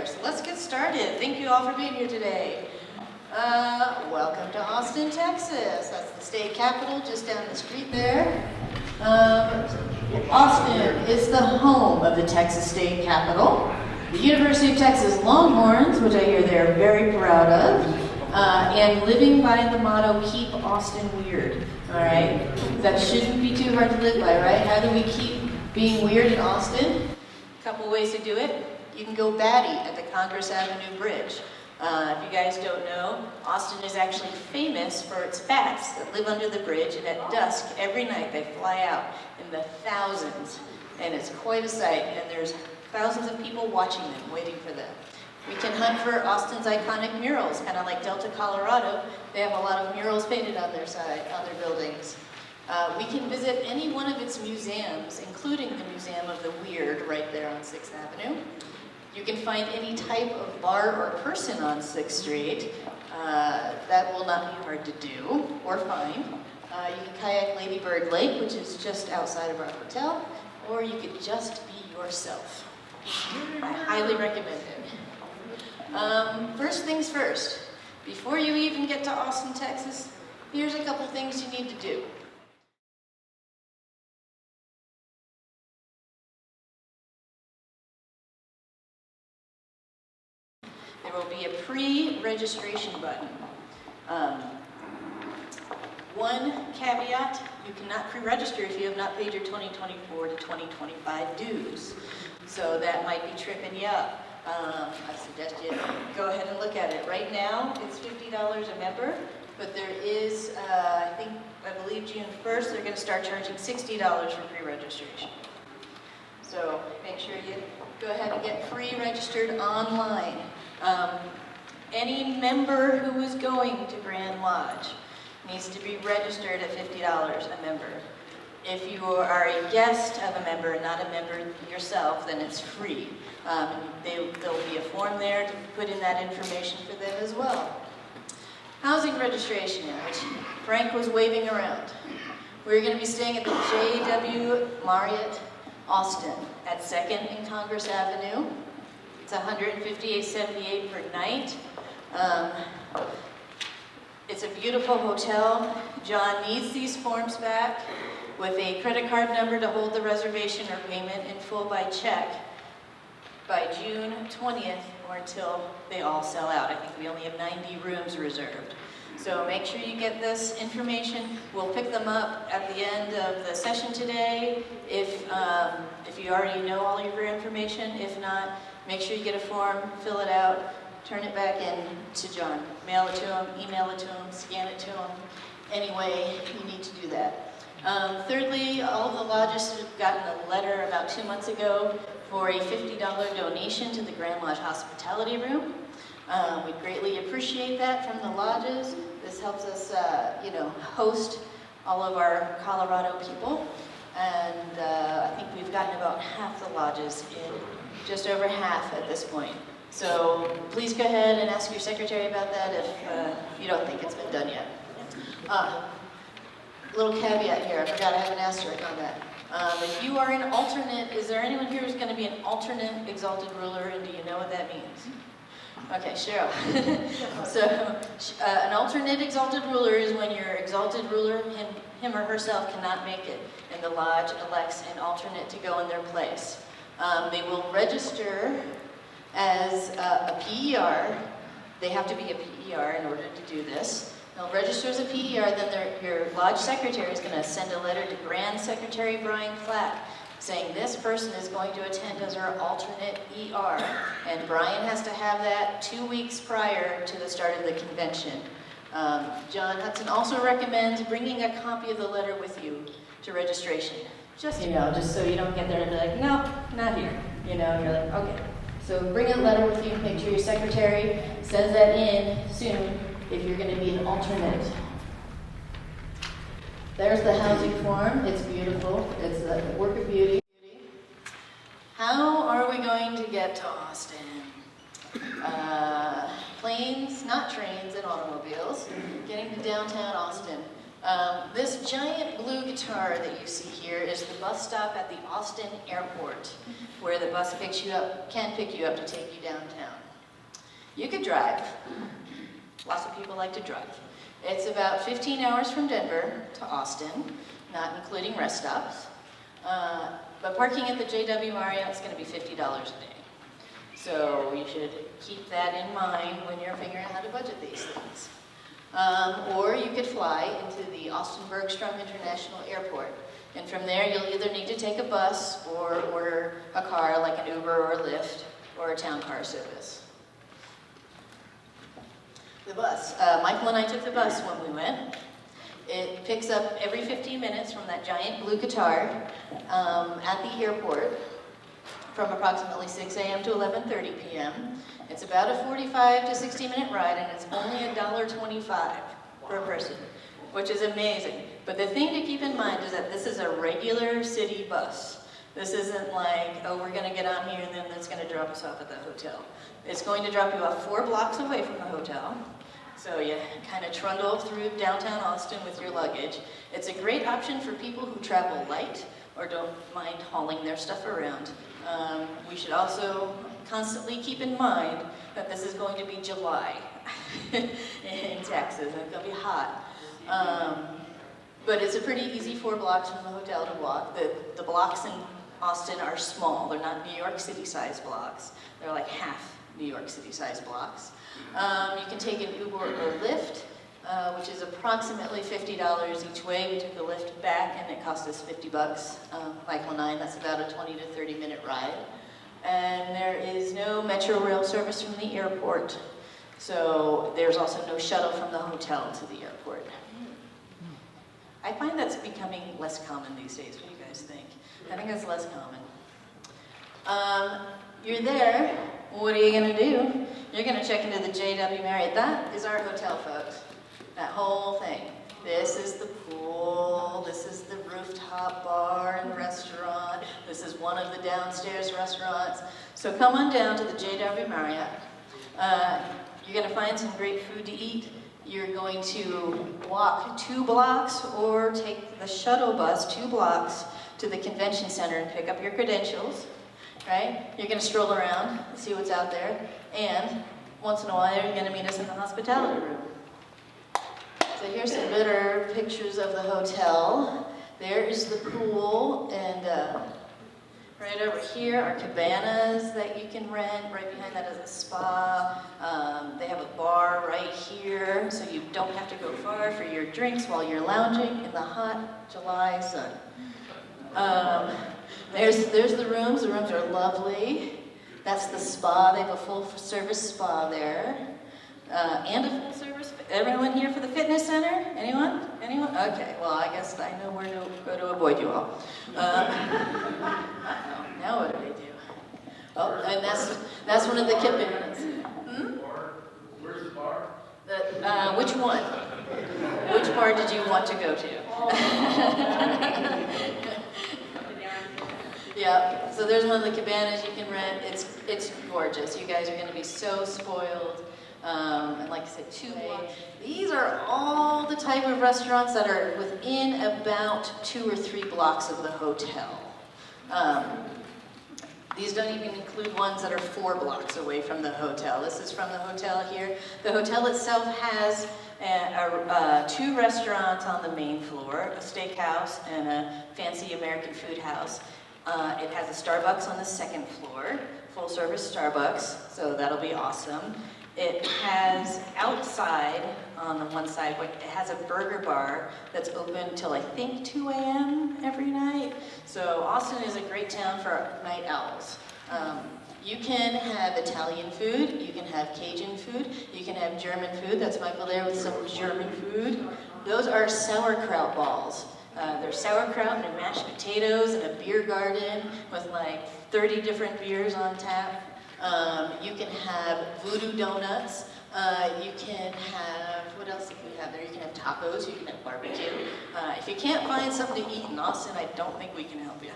there. So let's get started. Thank you all for being here today. Welcome to Austin, Texas. That's the state capital just down the street there. Austin is the home of the Texas State Capitol. The University of Texas Longhorns, which I hear they're very proud of, and living by the motto, keep Austin weird, all right? That shouldn't be too hard to live by, right? How do we keep being weird in Austin? A couple ways to do it. You can go batty at the Congress Avenue Bridge. If you guys don't know, Austin is actually famous for its bats that live under the bridge, and at dusk every night they fly out in the thousands, and it's quite a sight, and there's thousands of people watching them, waiting for them. We can hunt for Austin's iconic murals, kind of like Delta, Colorado. They have a lot of murals painted on their side, on their buildings. We can visit any one of its museums, including the Museum of the Weird right there on 6th Avenue. You can find any type of bar or person on 6th Street. That will not be hard to do or find. You can kayak Lady Bird Lake, which is just outside of our hotel, or you could just be yourself. I highly recommend it. First things first, before you even get to Austin, Texas, here's a couple things you need to do. There will be a pre-registration button. One caveat, you cannot pre-register if you have not paid your 2024 to 2025 dues. So that might be tripping you up. I suggest you go ahead and look at it. Right now, it's $50 a member, but there is, I believe June 1st, they're going to start charging $60 for pre-registration. So make sure you go ahead and get pre-registered online. Any member who is going to Grand Lodge needs to be registered at $50 a member. If you are a guest of a member, not a member yourself, then it's free. There'll be a form there to put in that information for them as well. Housing registration, which Frank was waving around. We're going to be staying at the JW Marriott Austin at 2nd and Congress Avenue. It's $158.78 per night. It's a beautiful hotel. John needs these forms back with a credit card number to hold the reservation or payment in full by check by June 20th or until they all sell out. I think we only have 90 rooms reserved. So make sure you get this information. We'll pick them up at the end of the session today if you already know all of your information. If not, make sure you get a form, fill it out, turn it back in to John. Mail it to him, email it to him, scan it to him. Any way you need to do that. Thirdly, all of the lodges have gotten a letter about 2 months ago for a $50 donation to the Grand Lodge Hospitality Room. We greatly appreciate that from the lodges. This helps us, host all of our Colorado people. And I think we've gotten about half the lodges in, just over half at this point. So please go ahead and ask your secretary about that if you don't think it's been done yet. Little caveat here, I forgot I have an asterisk on that. If you are an alternate, is there anyone here who's going to be an alternate exalted ruler, and do you know what that means? Okay, Cheryl. So, an alternate exalted ruler is when your exalted ruler, him or herself, cannot make it, and the lodge elects an alternate to go in their place. They will register as a PER. They have to be a PER in order to do this. They'll register as a PER, then your lodge secretary is going to send a letter to Grand Secretary Brian Flack saying this person is going to attend as our alternate ER, and Brian has to have that 2 weeks prior to the start of the convention. John Hudson also recommends bringing a copy of the letter with you to registration. Just so you don't get there and be like, no, not here. You're like, okay. So bring a letter with you, make sure your secretary sends that in soon if you're going to be an alternate. There's the housing form. It's beautiful. It's a work of beauty. How are we going to get to Austin? Planes, not trains and automobiles. Getting to downtown Austin. This giant blue guitar that you see here is the bus stop at the Austin Airport, where the bus can pick you up to take you downtown. You could drive. Lots of people like to drive. It's about 15 hours from Denver to Austin, not including rest stops. But parking at the JW Marriott is going to be $50 a day. So you should keep that in mind when you're figuring out how to budget these things. Or you could fly into the Austin Bergstrom International Airport. And from there, you'll either need to take a bus or order a car like an Uber or Lyft or a town car service. The bus. Michael and I took the bus when we went. It picks up every 15 minutes from that giant blue guitar at the airport from approximately 6 a.m. to 11:30 p.m. It's about a 45 to 60-minute ride, and it's only $1.25 per person, which is amazing. But the thing to keep in mind is that this is a regular city bus. This isn't like, oh, we're going to get on here and then it's going to drop us off at the hotel. It's going to drop you off 4 blocks away from the hotel. So you kind of trundle through downtown Austin with your luggage. It's a great option for people who travel light or don't mind hauling their stuff around. We should also constantly keep in mind that this is going to be July in Texas, and it's going to be hot. But it's a pretty easy 4 blocks from the hotel to walk. The blocks in Austin are small. They're not New York City-sized blocks. They're like half New York City-sized blocks. You can take an Uber or Lyft, which is approximately $50 each way. We took a Lyft back and it cost us $50. Michael and I, that's about a 20 to 30 minute ride. And there is no Metro Rail service from the airport. So there's also no shuttle from the hotel to the airport. I find that's becoming less common these days. What do you guys think? I think it's less common. You're there. What are you going to do? You're going to check into the JW Marriott. That is our hotel, folks. That whole thing. This is the pool. This is the rooftop bar and restaurant. This is one of the downstairs restaurants. So come on down to the JW Marriott. You're going to find some great food to eat. You're going to walk 2 blocks or take the shuttle bus 2 blocks to the convention center and pick up your credentials. Right? You're going to stroll around and see what's out there, and once in a while you're going to meet us in the hospitality room. So here's some better pictures of the hotel. There is the pool, and right over here are cabanas that you can rent. Right behind that is a spa. They have a bar right here, so you don't have to go far for your drinks while you're lounging in the hot July sun. There's the rooms. The rooms are lovely. That's the spa. They have a full-service spa there. And a full-service... Everyone here for the fitness center? Anyone? Anyone? Okay, well, I guess I know where to go to avoid you all. Now what do they do? Oh, and that's one of the cabanas. Where's the bar? Which one? Which bar did you want to go to? Yeah, so there's one of the cabanas you can rent. It's gorgeous. You guys are going to be so spoiled. And like I said, 2 blocks. These are all the type of restaurants that are within about 2 or 3 blocks of the hotel. These don't even include ones that are 4 blocks away from the hotel. This is from the hotel here. The hotel itself has 2 restaurants on the main floor, a steakhouse and a fancy American food house. It has a Starbucks on the 2nd floor, full-service Starbucks, so that'll be awesome. It has outside on the one side, it has a burger bar that's open till I think 2 a.m. every night. So Austin is a great town for night owls. You can have Italian food, you can have Cajun food, you can have German food. That's Michael there with some German food. Those are sauerkraut balls. There's sauerkraut and mashed potatoes and a beer garden with like 30 different beers on tap. You can have voodoo donuts. You can have, what else do we have there? You can have tacos, you can have barbecue. If you can't find something to eat in Austin, I don't think we can help you.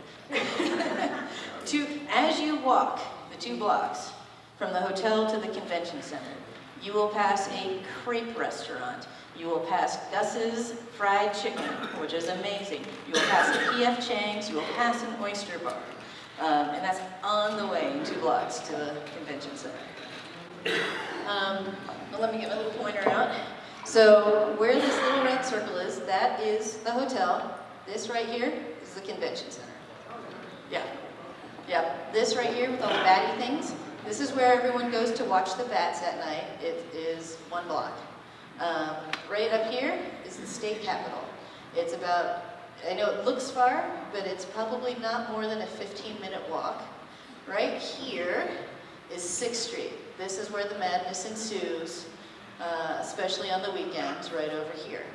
As you walk the 2 blocks from the hotel to the convention center, You will pass a crepe restaurant. You will pass Gus's Fried Chicken, which is amazing. You will pass a P.F. Chang's. You will pass an oyster bar. And that's on the way, 2 blocks to the convention center. Well, let me get my little pointer out. So where this little red circle is, that is the hotel. This right here is the convention center. Yeah. This right here with all the batty things, this is where everyone goes to watch the bats at night. It is 1 block. Right up here is the state capitol. It's about, I know it looks far, but it's probably not more than a 15-minute walk. Right here is 6th Street. This is where the madness ensues, especially on the weekends, right over here.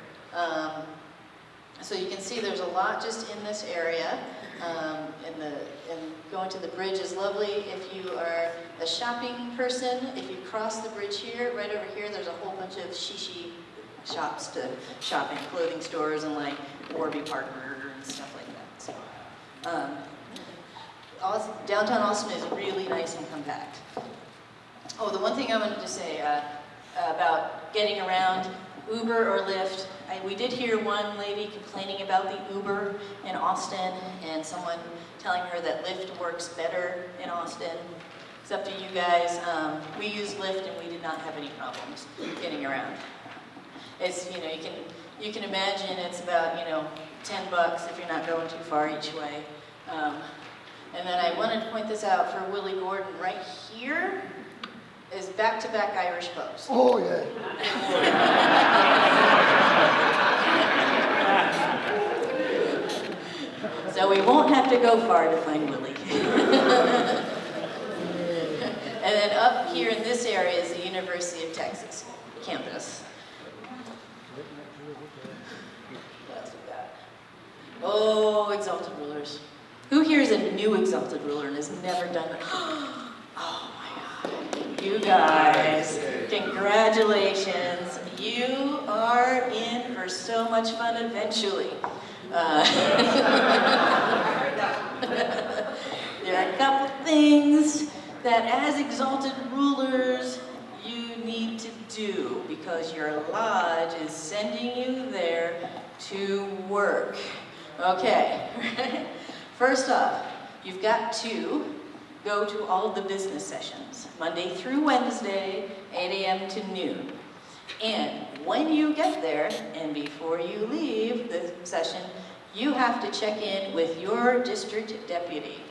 So you can see there's a lot just in this area. And going to the bridge is lovely. If you are a shopping person, if you cross the bridge here, right over here, there's a whole bunch of shishi shops to shop in, clothing stores and like Warby Parker and stuff like that. So, downtown Austin is really nice and compact. Oh, the one thing I wanted to say about getting around, Uber or Lyft. We did hear one lady complaining about the Uber in Austin and someone telling her that Lyft works better in Austin. It's up to you guys. We used Lyft and we did not have any problems getting around. It's, you can imagine it's about, $10 if you're not going too far each way. And then I wanted to point this out for Willie Gordon. Right here is back-to-back Irish pubs. Oh, yeah. So we won't have to go far to find Willie. And then up here in this area is the University of Texas campus. What else we got? Oh, Exalted Rulers. Who here is a new Exalted Ruler and has never done it? Oh my God. You guys, congratulations. You are in for so much fun eventually. There are a couple things that as Exalted Rulers you need to do because your lodge is sending you there to work. Okay, first off, you've got to go to all of the business sessions, Monday through Wednesday, 8 a.m. to noon. And when you get there, and before you leave the session, you have to check in with your district deputy.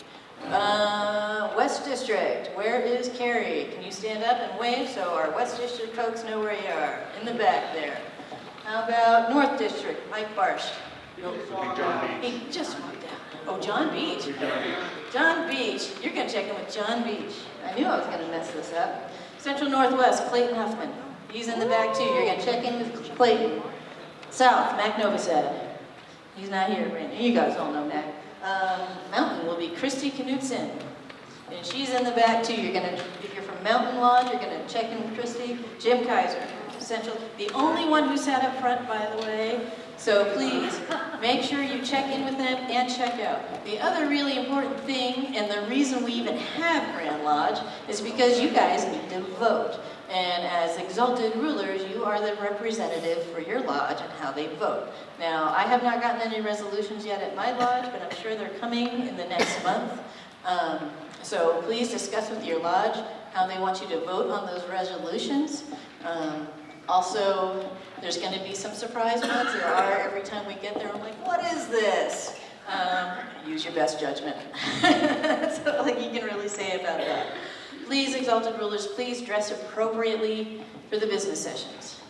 West District, where is Carrie? Can you stand up and wave so our West District folks know where you are? In the back there. How about North District, Mike Barsh? He just walked out. Oh, John Beach. John Beach. You're going to check in with John Beach. I knew I was going to mess this up. Central Northwest, Clayton Huffman. He's in the back too. You're going to check in with Clayton. South, Mac Novosad. He's not here right now. You guys all know Mac. Mountain will be Christy Knutson. And she's in the back too. You're going to, if you're from Mountain Lodge, you're going to check in with Christy. Jim Kaiser, Central. The only one who sat up front, by the way. So please, make sure you check in with them and check out. The other really important thing, and the reason we even have Grand Lodge, is because you guys need to vote. And as Exalted Rulers, you are the representative for your lodge and how they vote. Now, I have not gotten any resolutions yet at my lodge, but I'm sure they're coming in the next month. So please discuss with your lodge how they want you to vote on those resolutions. Also, there's going to be some surprise ones. There are every time we get there. I'm like, what is this? Use your best judgment. That's all you can really say about that. Please, Exalted Rulers, please dress appropriately for the business sessions.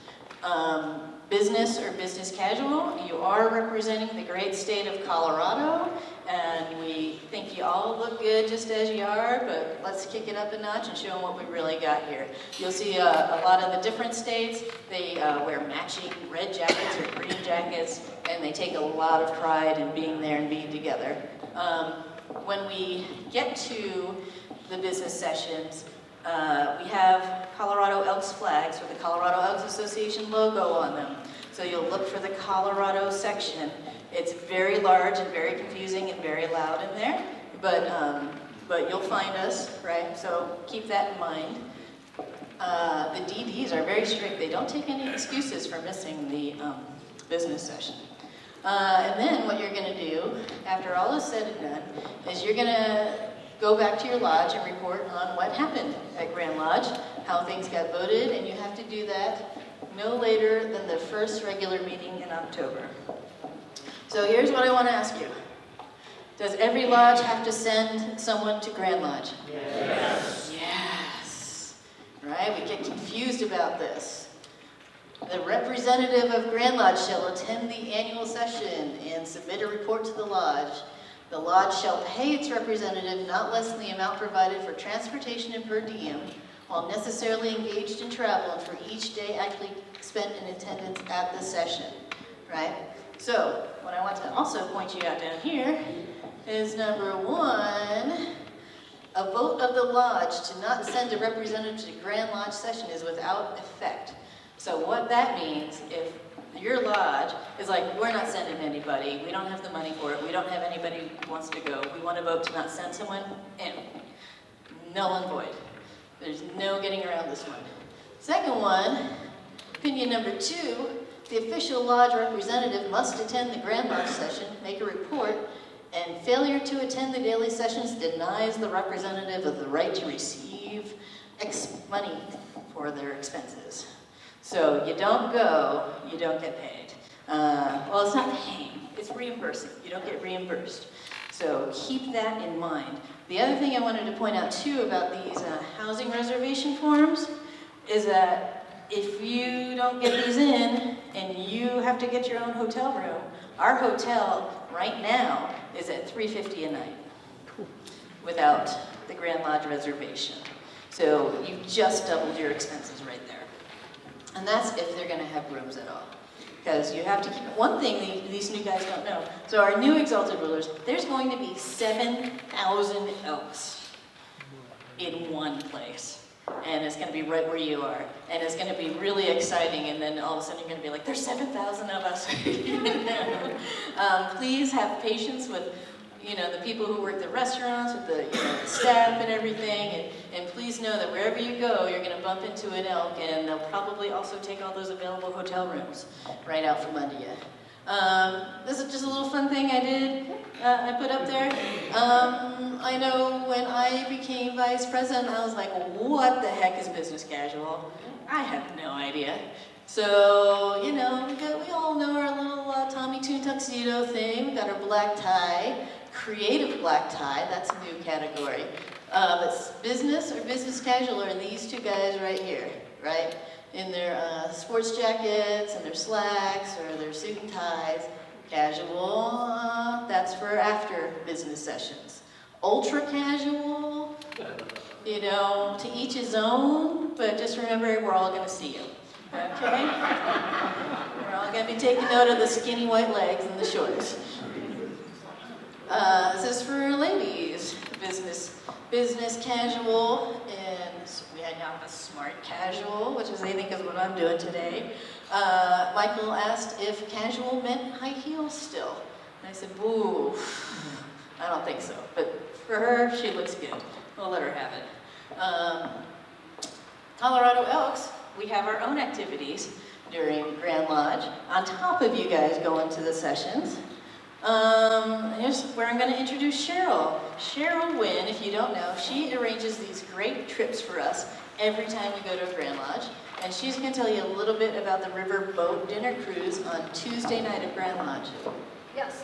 Business or business casual, you are representing the great state of Colorado, and we think you all look good just as you are, but let's kick it up a notch and show them what we really got here. You'll see a lot of the different states, they wear matching red jackets or green jackets, and they take a lot of pride in being there and being together. When we get to the business sessions, we have Colorado Elks flags with the Colorado Elks Association logo on them. So you'll look for the Colorado section. It's very large and very confusing and very loud in there, but you'll find us, right? So keep that in mind. the DDs are very strict. They don't take any excuses for missing the business session. And then what you're going to do, after all is said and done, is you're going to go back to your lodge and report on what happened at Grand Lodge, how things got voted, and you have to do that no later than the first regular meeting in October. So here's what I want to ask you. Does every lodge have to send someone to Grand Lodge? Yes. Yes. Right? We get confused about this. The representative of Grand Lodge shall attend the annual session and submit a report to the lodge. The lodge shall pay its representative not less than the amount provided for transportation and per diem, while necessarily engaged in travel and for each day actually spent in attendance at the session. Right? So, what I want to also point you out down here is number 1, a vote of the lodge to not send a representative to Grand Lodge session is without effect. So what that means, if your lodge is like, we're not sending anybody, we don't have the money for it, we don't have anybody who wants to go, we want to vote to not send someone, and null and void. There's no getting around this one. Second one, opinion number 2, the official lodge representative must attend the Grand Lodge session, make a report, and failure to attend the daily sessions denies the representative of the right to receive money for their expenses. So you don't go, you don't get paid. Well, it's not paying, it's reimbursing. You don't get reimbursed. So keep that in mind. The other thing I wanted to point out too about these housing reservation forms is that if you don't get these in and you have to get your own hotel room, our hotel right now is at $350 a night without the Grand Lodge reservation. So you just doubled your expenses right there. And that's if they're going to have rooms at all. Because you have to keep, one thing these new guys don't know, so our new Exalted Rulers, there's going to be 7,000 elks in one place. And it's going to be right where you are. And it's going to be really exciting, and then all of a sudden you're going to be like, there's 7,000 of us. Please have patience with, the people who work the restaurants, with the, the staff and everything, and please know that wherever you go, you're going to bump into an elk, and they'll probably also take all those available hotel rooms right out from under you. This is just a little fun thing I did, I put up there. I know when I became vice president, I was like, well, what the heck is business casual? I have no idea. So, we all know our little Tommy Toon tuxedo thing. We got our black tie, creative black tie, that's a new category. But business or business casual are these two guys right here, right? In their sports jackets and their slacks or their suit and ties. Casual, that's for after business sessions. Ultra casual, to each his own, but just remember we're all going to see you, okay? We're all going to be taking note of the skinny white legs and the shorts. This is for ladies, business casual, and we had now a smart casual, which is I think is what I'm doing today. Michael asked if casual meant high heels still. And I said, boo, I don't think so. But for her, she looks good. We'll let her have it. Colorado Elks, we have our own activities during Grand Lodge. On top of you guys going to the sessions, here's where I'm going to introduce Cheryl. Cheryl Wynn, if you don't know, she arranges these great trips for us every time we go to a Grand Lodge. And she's going to tell you a little bit about the river boat dinner cruise on Tuesday night at Grand Lodge. Yes,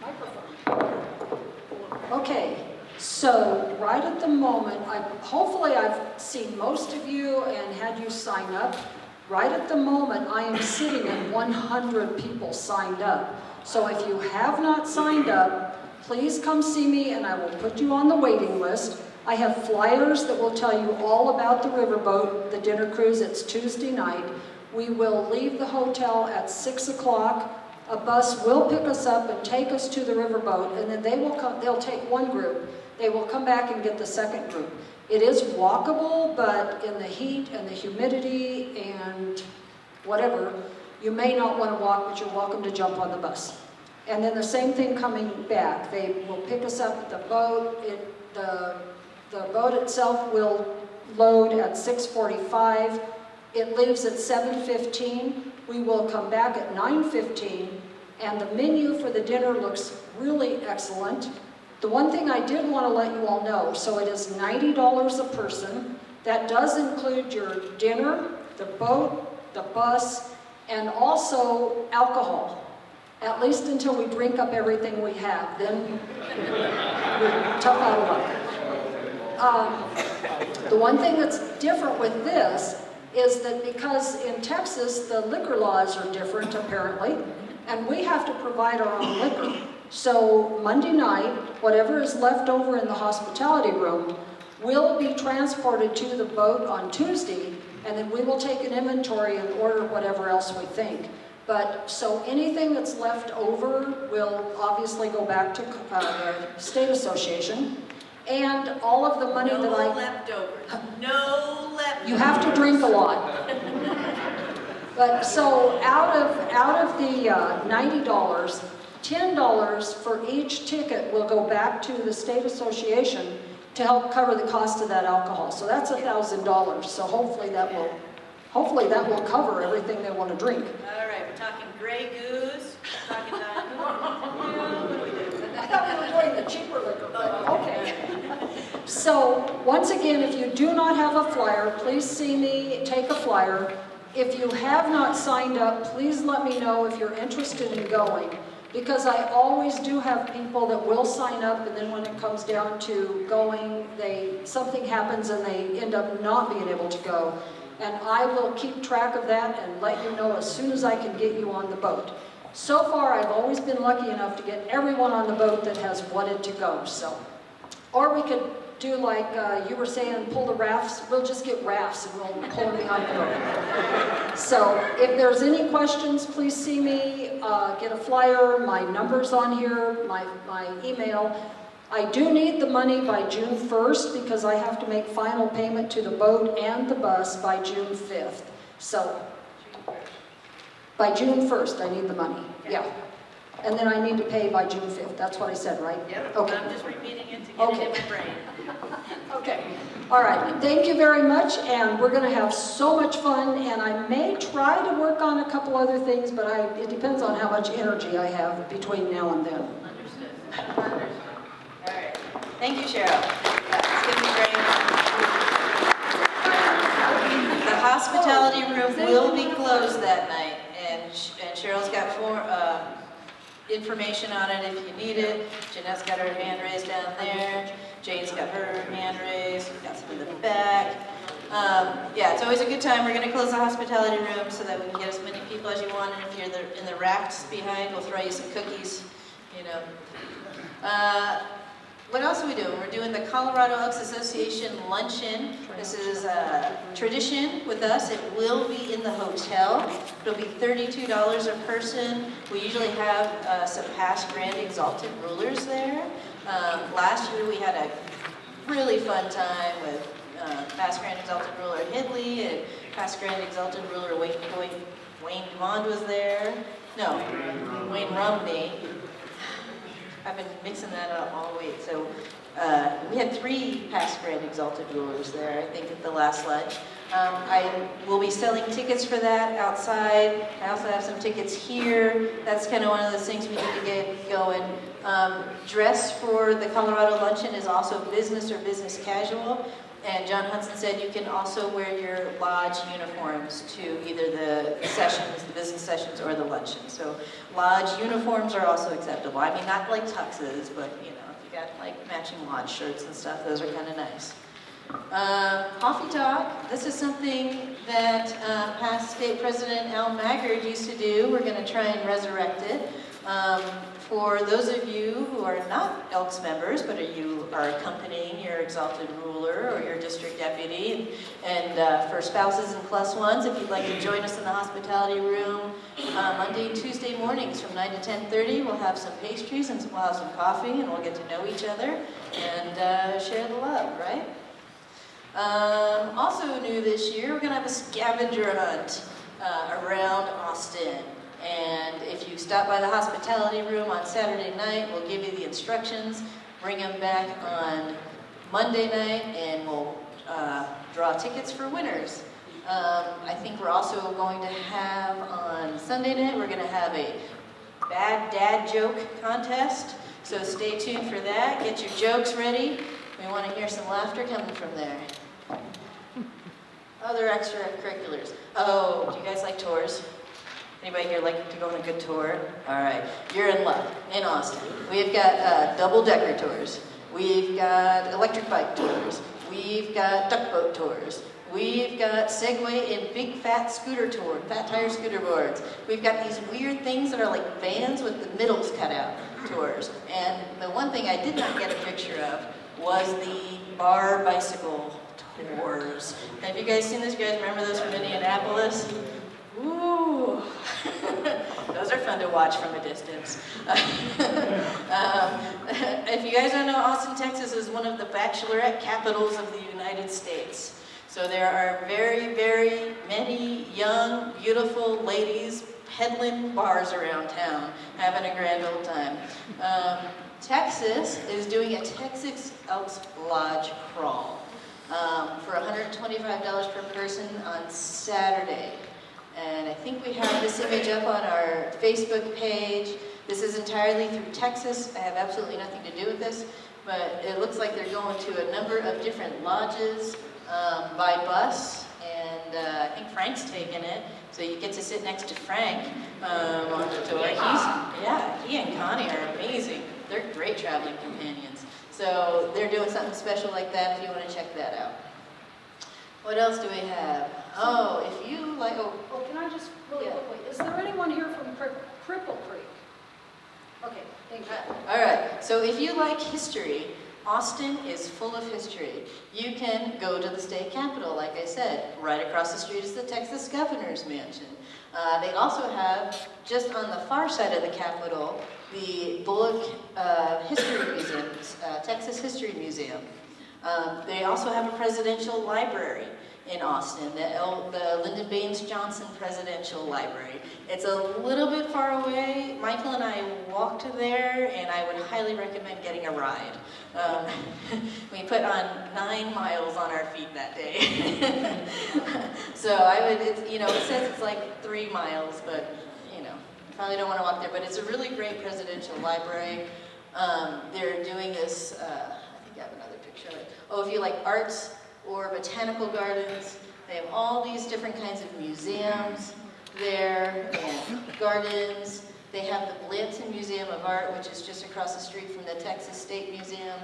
microphone. Okay, so right at the moment, hopefully I've seen most of you and had you sign up. Right at the moment, I am sitting at 100 people signed up. So if you have not signed up, please come see me and I will put you on the waiting list. I have flyers that will tell you all about the riverboat, the dinner cruise. It's Tuesday night. We will leave the hotel at 6 o'clock. A bus will pick us up and take us to the riverboat, and then they'll take one group. They will come back and get the second group. It is walkable, but in the heat and the humidity and whatever, you may not want to walk, but you're welcome to jump on the bus. And then the same thing coming back. They will pick us up at the boat. The boat itself will load at 6:45. It leaves at 7:15. We will come back at 9:15, and the menu for the dinner looks really excellent. The one thing I did want to let you all know, so it is $90 a person. That does include your dinner, the boat, the bus, and also alcohol. At least until we drink up everything we have, then we're tough out of luck. The one thing that's different with this is that because in Texas the liquor laws are different apparently, and we have to provide our own liquor. So Monday night, whatever is left over in the hospitality room will be transported to the boat on Tuesday, and then we will take an inventory and order whatever else we think. But so anything that's left over will obviously go back to the state association, and all of the money that No leftovers. No leftovers. you have to drink a lot. But so out of the $90, $10 for each ticket will go back to the state association to help cover the cost of that alcohol. So that's $1,000. So hopefully that will cover everything they want to drink. All right, we're talking Grey Goose. We're talking what do we do? I thought we were doing the cheaper liquor, but okay. So once again, if you do not have a flyer, please see me take a flyer. If you have not signed up, please let me know if you're interested in going, because I always do have people that will sign up, and then when it comes down to going, something happens and they end up not being able to go. And I will keep track of that and let you know as soon as I can get you on the boat. So far, I've always been lucky enough to get everyone on the boat that has wanted to go. So, or we could do like you were saying, pull the rafts. We'll just get rafts and we'll pull them behind the boat. So if there's any questions, please see me, get a flyer, my number's on here, my email. I do need the money by June 1st because I have to make final payment to the boat and the bus by June 5th. So by June 1st, I need the money. Yeah. And then I need to pay by June 5th. That's what I said, right? Yep. Okay. I'm just repeating it to get it in my brain. Okay. All right. Thank you very much. And we're going to have so much fun. And I may try to work on a couple other things, but it depends on how much energy I have between now and then. Understood. Understood. All right. Thank you, Cheryl. It's going to be great. The hospitality room will be closed that night, and Cheryl's got information on it if you need it. Jeanette's got her hand raised down there. Jane's got her hand raised. We've got some in the back. Yeah, it's always a good time. We're going to close the hospitality room so that we can get as many people as you want. And if you're in the rafts behind, we'll throw you some cookies, you know. What else are we doing? We're doing the Colorado Elks Association luncheon. This is a tradition with us. It will be in the hotel. It'll be $32 a person. We usually have some past Grand Exalted Rulers there. Last year we had a really fun time with past Grand Exalted Ruler Hidley and past Grand Exalted Ruler Wayne Dumond was there. No, Wayne Romney. I've been mixing that up all week. So we had 3 past Grand Exalted Rulers there, I think, at the last lunch. I will be selling tickets for that outside. I also have some tickets here. That's kind of one of those things we need to get going. Dress for the Colorado luncheon is also business or business casual. And John Hudson said you can also wear your lodge uniforms to either the sessions, the business sessions, or the luncheon. So lodge uniforms are also acceptable. I mean, not like tuxes, but you know, if you got like matching lodge shirts and stuff, those are kind of nice. Coffee talk. This is something that past state president Al Maggard used to do. We're going to try and resurrect it. For those of you who are not Elks members, but you are accompanying your exalted ruler or your district deputy, and for spouses and plus ones, if you'd like to join us in the hospitality room Monday and Tuesday mornings from 9 to 10:30, we'll have some pastries and we'll have some coffee, and we'll get to know each other and share the love, right? Also new this year, we're going to have a scavenger hunt around Austin. And if you stop by the hospitality room on Saturday night, we'll give you the instructions, bring them back on Monday night, and we'll draw tickets for winners. I think we're also going to have on Sunday night, we're going to have a bad dad joke contest. So stay tuned for that. Get your jokes ready. We want to hear some laughter coming from there. Other extracurriculars. Oh, do you guys like tours? Anybody here like to go on a good tour? All right, you're in luck in Austin. We've got double-decker tours. We've got electric bike tours. We've got duck boat tours. We've got Segway and big fat scooter tour, fat tire scooter boards. We've got these weird things that are like vans with the middles cut out tours. And the one thing I did not get a picture of was the bar bicycle tours. Have you guys seen this? You guys remember those from Indianapolis? Ooh, those are fun to watch from a distance. If you guys don't know, Austin, Texas is one of the bachelorette capitals of the United States. So there are very, very many young, beautiful ladies peddling bars around town, having a grand old time. Texas is doing a Texas Elks Lodge crawl for $125 per person on Saturday. And I think we have this image up on our Facebook page. This is entirely through Texas. I have absolutely nothing to do with this, but it looks like they're going to a number of different lodges by bus, and I think Frank's taking it, so you get to sit next to Frank on the tour. He and Connie are amazing. They're great traveling companions. So they're doing something special like that if you want to check that out. What else do we have? Oh, if you like, Can I just really quickly, is there anyone here from Cripple Creek? Okay, thank you. All right, so if you like history, Austin is full of history. You can go to the state capitol, like I said. Right across the street is the Texas Governor's Mansion. They also have, just on the far side of the Capitol, the Bullock History Museum, Texas History Museum. They also have a presidential library in Austin, the Lyndon Baines Johnson Presidential Library. It's a little bit far away. Michael and I walked there, and I would highly recommend getting a ride. We put on 9 miles on our feet that day. So it says it's like 3 miles, but you probably don't want to walk there. But it's a really great presidential library. They're doing this, I think I have another picture of it. Oh, if you like arts or botanical gardens, they have all these different kinds of museums there and gardens. They have the Blanton Museum of Art, which is just across the street from the Texas State Museum.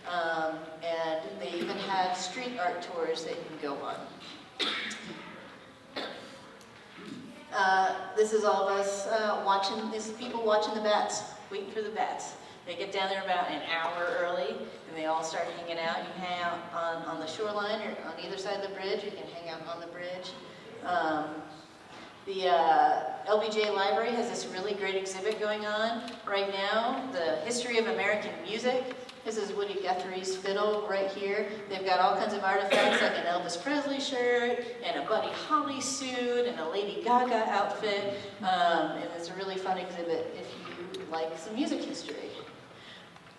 And they even have street art tours that you can go on. This is all of us this is people watching the bats, waiting for the bats. They get down there about an hour early, and they all start hanging out. You hang out on the shoreline or on either side of the bridge. You can hang out on the bridge. The LBJ Library has this really great exhibit going on right now, the history of American music. This is Woody Guthrie's fiddle right here. They've got all kinds of artifacts like an Elvis Presley shirt and a Buddy Holly suit and a Lady Gaga outfit. And it's a really fun exhibit if you like some music history.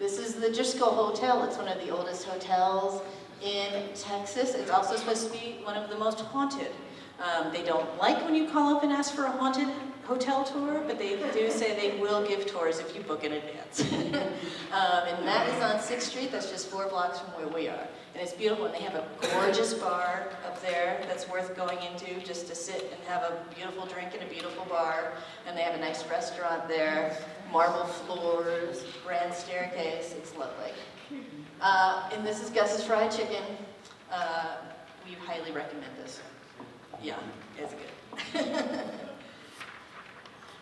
This is the Driscoll Hotel. It's one of the oldest hotels in Texas. It's also supposed to be one of the most haunted. They don't like when you call up and ask for a haunted hotel tour, but they do say they will give tours if you book in advance. And that is on 6th Street. That's just 4 blocks from where we are. And it's beautiful, and they have a gorgeous bar up there that's worth going into just to sit and have a beautiful drink in a beautiful bar. And they have a nice restaurant there, marble floors, grand staircase. It's lovely. And this is Gus's Fried Chicken. We highly recommend this. Yeah, it's good.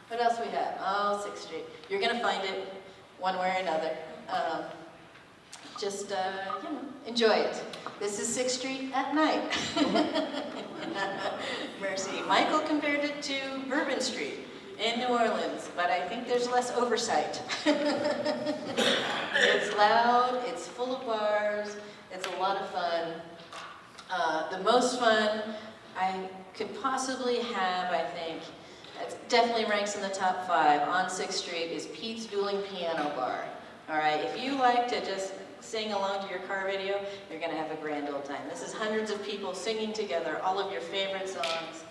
What else we have? Oh, 6th Street. You're going to find it one way or another. Just enjoy it. This is 6th Street at night. Mercy. Michael compared it to Bourbon Street in New Orleans, but I think there's less oversight. It's loud, it's full of bars, it's a lot of fun. The most fun I could possibly have, I think, it definitely ranks in the top 5 on 6th Street, is Pete's Dueling Piano Bar. All right, if you like to just sing along to your car radio, you're going to have a grand old time. This is hundreds of people singing together all of your favorite songs.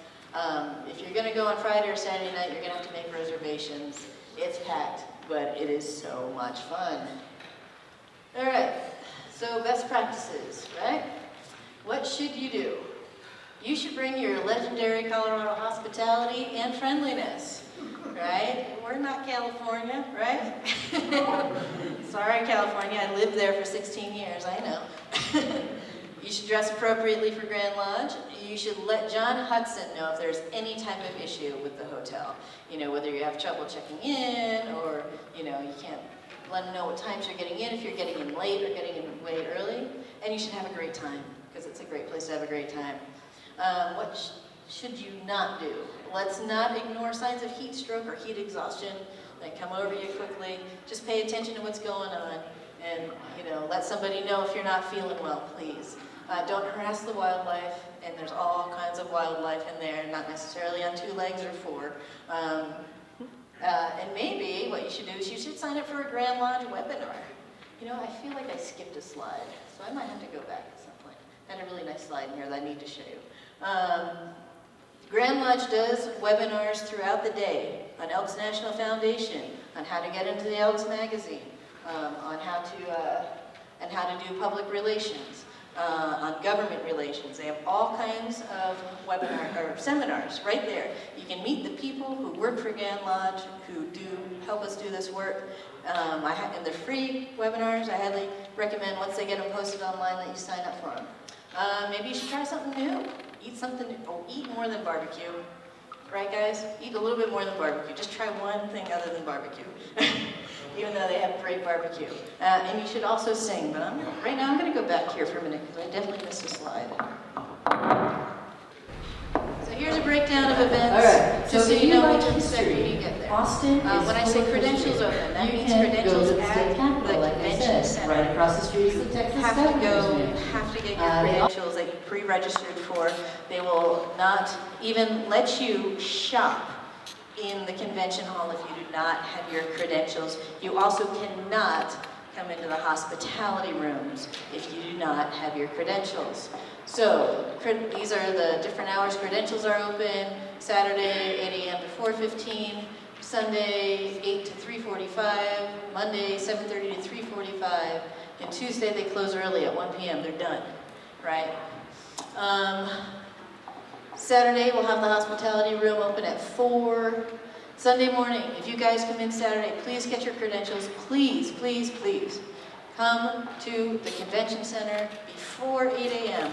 If you're going to go on Friday or Saturday night, you're going to have to make reservations. It's packed, but it is so much fun. All right, so best practices, right? What should you do? You should bring your legendary Colorado hospitality and friendliness, right? We're not California, right? Sorry, California, I lived there for 16 years, I know. You should dress appropriately for Grand Lodge. You should let John Hudson know if there's any type of issue with the hotel. You know, whether you have trouble checking in or, you know, you can't let him know what times you're getting in, if you're getting in late or getting in way early. And you should have a great time, because it's a great place to have a great time. What should you not do? Let's not ignore signs of heat stroke or heat exhaustion that come over you quickly. Just pay attention to what's going on and, you know, let somebody know if you're not feeling well, please. Don't harass the wildlife, and there's all kinds of wildlife in there, not necessarily on 2 legs or 4. And maybe what you should do is you should sign up for a Grand Lodge webinar. You know, I feel like I skipped a slide, so I might have to go back at some point. I had a really nice slide in here that I need to show you. Grand Lodge does webinars throughout the day on Elks National Foundation, on how to get into the Elks magazine, on how to do public relations, on government relations. They have all kinds of seminars right there. You can meet the people who work for Grand Lodge, who do help us do this work. And they're free webinars. I highly recommend once they get them posted online that you sign up for them. Maybe you should try something new. Eat something new. Oh, eat more than barbecue. Right, guys? Eat a little bit more than barbecue. Just try one thing other than barbecue. Even though they have great barbecue. And you should also sing, but right now I'm going to go back here for a minute because I definitely missed a slide. So here's a breakdown of events. All right. Just so if you know like what to expect when history, you get there. Austin is When I say full of credentials history. open, that you means can credentials go to the at state the capitol, like I convention said, center. right across the street is the Texas Have to Governor's go, Mansion. have to get your They credentials that you pre-registered for. They will not even let you shop in the convention hall if you do not have your credentials. You also cannot come into the hospitality rooms if you do not have your credentials. So these are the different hours credentials are open. Saturday, 8 a.m. to 4:15. Sunday, 8 to 3:45. Monday, 7:30 to 3:45. And Tuesday, they close early at 1 p.m. They're done, right? Saturday, we'll have the hospitality room open at 4. Sunday morning, if you guys come in Saturday, please get your credentials. Please, please, please come to the convention center before 8 a.m.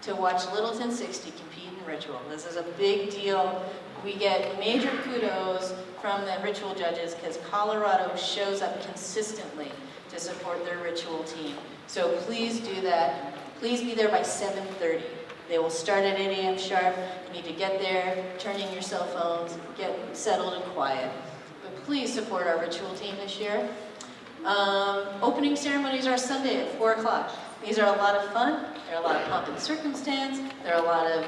to watch Littleton 60 compete in ritual. This is a big deal. We get major kudos from the ritual judges because Colorado shows up consistently to support their ritual team. So please do that. Please be there by 7:30. They will start at 8 a.m. sharp. You need to get there, turn in your cell phones, get settled and quiet. But please support our ritual team this year. Opening ceremonies are Sunday at 4 o'clock. These are a lot of fun. There are a lot of pomp and circumstance. There are a lot of,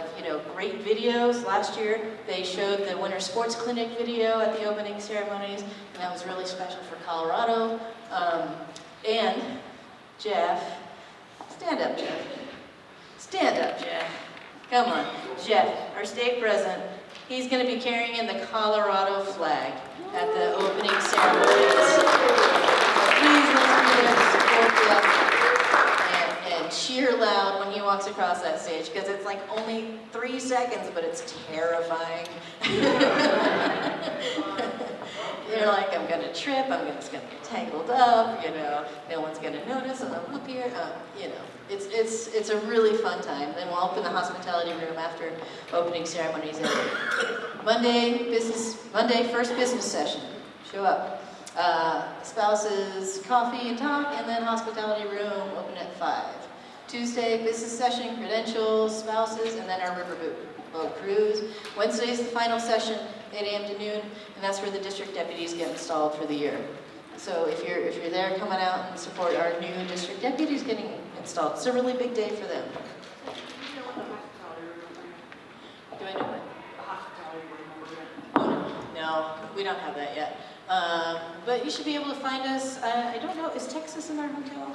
great videos. Last year, they showed the Winter Sports Clinic video at the opening ceremonies, and that was really special for Colorado. And Jeff, stand up, Jeff. Stand up, Jeff. Come on. Jeff, our state president, he's going to be carrying in the Colorado flag at the opening ceremonies. Please let's be there to support Jeff and cheer loud when he walks across that stage, because it's like only 3 seconds, but it's terrifying. You're like, I'm going to trip, I'm just going to get tangled up, no one's going to notice, and I'm up here, It's a really fun time. Then we'll open the hospitality room after opening ceremonies. Monday, first business session. Show up. Spouses, coffee and talk, and then hospitality room open at 5. Tuesday, business session, credentials, spouses, and then our riverboat cruise. Wednesday is the final session, 8 a.m. to noon, and that's where the district deputies get installed for the year. So if you're there, coming out and support our new district deputies getting installed. It's a really big day for them. Do I know what? No, we don't have that yet. But you should be able to find us. I don't know, is Texas in our hotel?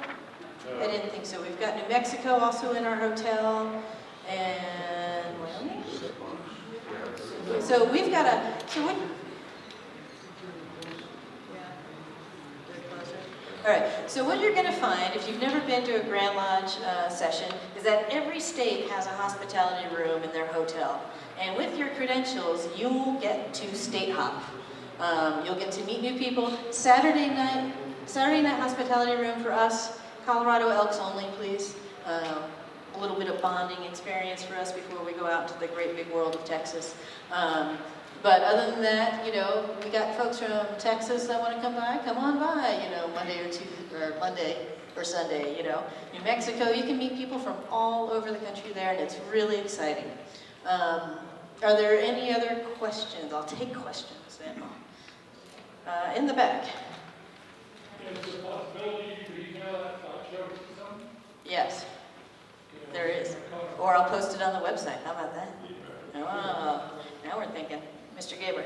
I didn't think so. We've got New Mexico also in our hotel, and Wyoming. So we've got so what? All right, so what you're going to find, if you've never been to a Grand Lodge session, is that every state has a hospitality room in their hotel. And with your credentials, you'll get to state hop. You'll get to meet new people. Saturday night hospitality room for us, Colorado Elks only, please. A little bit of bonding experience for us before we go out into the great big world of Texas. But other than that, you know, we got folks from Texas that want to come on by, you know, Monday or Sunday, you know. New Mexico, you can meet people from all over the country there, and it's really exciting. Are there any other questions? I'll take questions now. In the back. Is there a possibility you could email that show to them? Yes, there is. Or I'll post it on the website. How about that? Oh, now we're thinking. Mr. Gaber.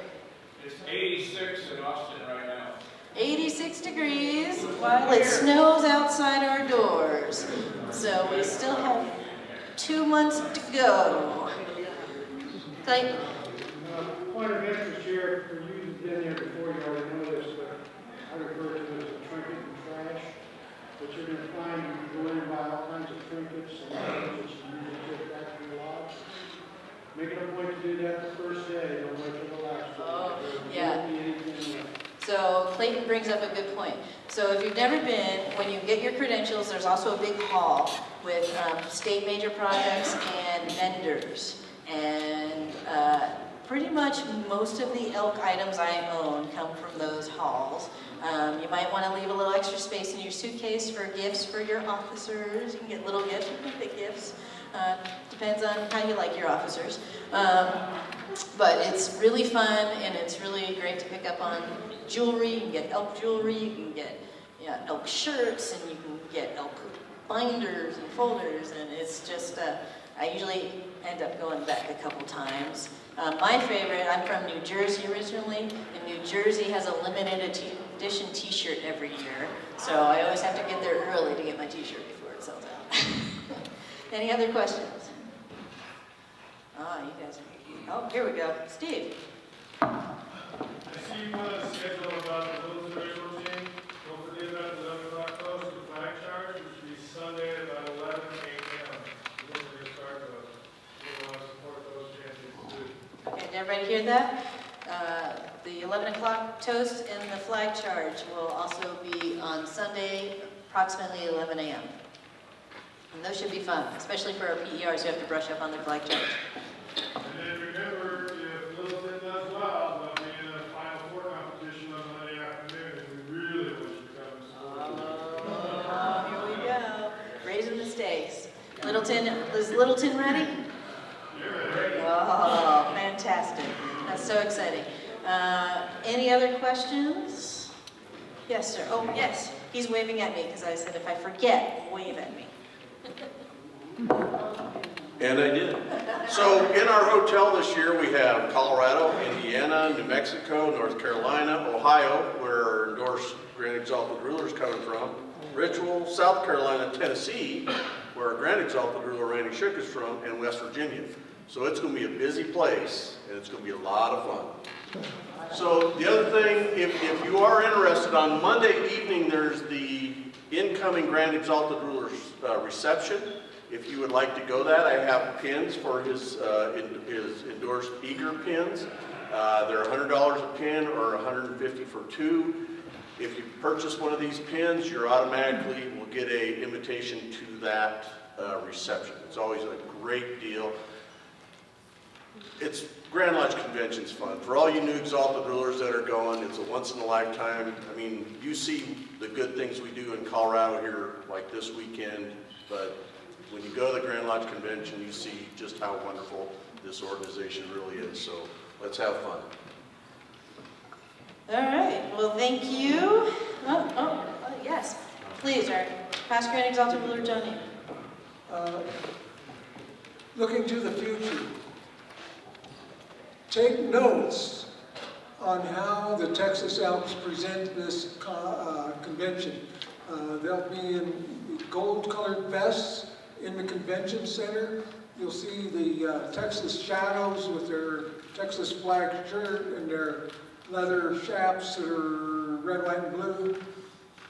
It's 86 in Austin right now. 86 degrees while it snows outside our doors. So we still have 2 months to go. Thank Point of interest here, for you who've been there before, you already know this, but I refer to it as a trinket and trash. But you're going to find you can go in and buy all kinds of trinkets and things that you usually take back to your lodge. Make it a point to do that the first day, don't wait till the last day. Oh, There yeah. won't be anything left. So Clayton brings up a good point. So if you've never been, when you get your credentials, there's also a big hall with state major projects and vendors. And pretty much most of the elk items I own come from those halls. You might want to leave a little extra space in your suitcase for gifts for your officers. You can get little gifts, you can get big gifts. Depends on how you like your officers. But it's really fun, and it's really great to pick up on jewelry. You can get elk jewelry, you can get elk shirts, and you can get elk binders and folders, and it's just, I usually end up going back a couple times. My favorite, I'm from New Jersey originally, and New Jersey has a limited edition t-shirt every year, so I always have to get there early to get my t-shirt before it sells out. Any other questions? You guys are, oh, here we go. Steve. I see you want to schedule about the Little Ritual team. Don't forget about the 11 o'clock close to the flag charge, which will be Sunday at about 11 a.m. We're going to start those. We want to support those champions too. Okay, did everybody hear that? The 11 o'clock toast and the flag charge will also be on Sunday, approximately 11 a.m. And those should be fun, especially for our PERs who have to brush up on their flag charge. And then remember, if Littleton does well, there'll be a Final Four competition on Monday afternoon, and we really want you to come and support Here we go. Raising the stakes. Littleton, is Littleton ready? Oh, fantastic. That's so exciting. Any other questions? Yes, sir. Oh, yes. He's waving at me because I said if I forget, wave at me. And I did. So in our hotel this year, we have Colorado, Indiana, New Mexico, North Carolina, Ohio, where our endorsed Grand Exalted Ruler is coming from, Ritual, South Carolina, Tennessee, where our Grand Exalted Ruler Randy Shook is from, and West Virginia. So it's going to be a busy place, and it's going to be a lot of fun. So the other thing, if you are interested, on Monday evening, there's the incoming Grand Exalted Ruler's reception. If you would like to go that, I have pins for his endorsed Eager pins. They're $100 a pin or $150 for two. If you purchase one of these pins, you automatically will get an invitation to that reception. It's always a great deal. It's Grand Lodge Convention's fun. For all you new Exalted Rulers that are going, it's a once in a lifetime. I mean, you see the good things we do in Colorado here, like this weekend, but when you go to the Grand Lodge Convention, you see just how wonderful this organization really is. So let's have fun. All right. Well, thank you. Oh, yes. Please, our past Grand Exalted Ruler, Johnny. Looking to the future, take notes on how the Texas Elks present this convention. They'll be in gold-colored vests in the convention center. You'll see the Texas Shadows with their Texas flag shirt and their leather chaps that are red, white, and blue.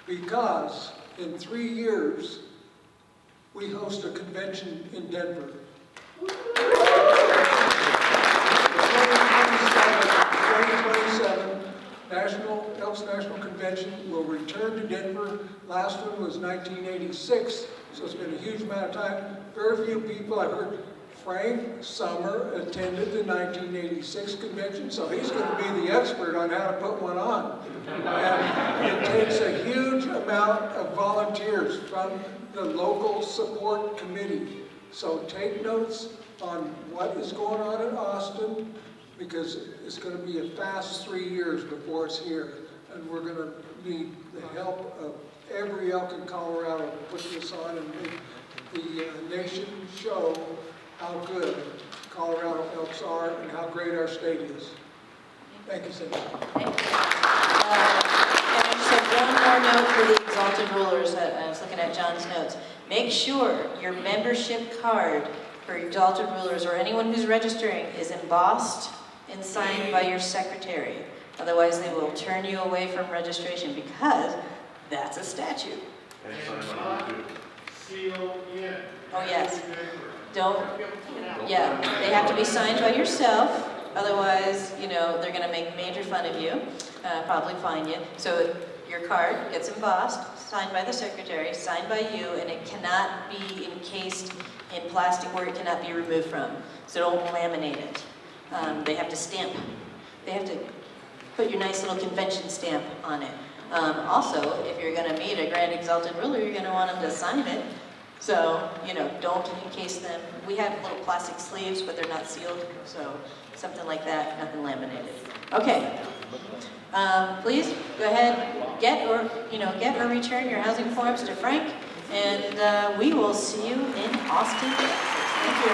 Because in 3 years, we host a convention in Denver. The 2027 Elks National Convention will return to Denver. Last one was 1986, so it's been a huge amount of time. Very few people, I've heard Frank Summer attended the 1986 convention, so he's going to be the expert on how to put one on. And it takes a huge amount of volunteers from the local support committee. So take notes on what is going on in Austin, because it's going to be a fast 3 years before it's here. And we're going to need the help of every elk in Colorado to put this on and make the nation show how good Colorado elks are and how great our state is. Thank you, Senator. And I just have one more note for the Exalted Rulers. I was looking at John's notes. Make sure your membership card for Exalted Rulers or anyone who's registering is embossed and signed by your secretary. Otherwise, they will turn you away from registration because that's a statute. Seal in. Oh, yes. Don't, yeah, they have to be signed by yourself. Otherwise, you know, they're going to make major fun of you, probably fine you. So your card gets embossed, signed by the secretary, signed by you, and it cannot be encased in plastic where it cannot be removed from. So don't laminate it. They have to stamp. They have to put your nice little convention stamp on it. Also, if you're going to meet a Grand Exalted Ruler, you're going to want them to sign it. So, you know, don't encase them. We have little plastic sleeves, but they're not sealed. So something like that, nothing laminated. Okay. Please go ahead, get or return your housing forms to Frank, and we will see you in Austin. Thank you.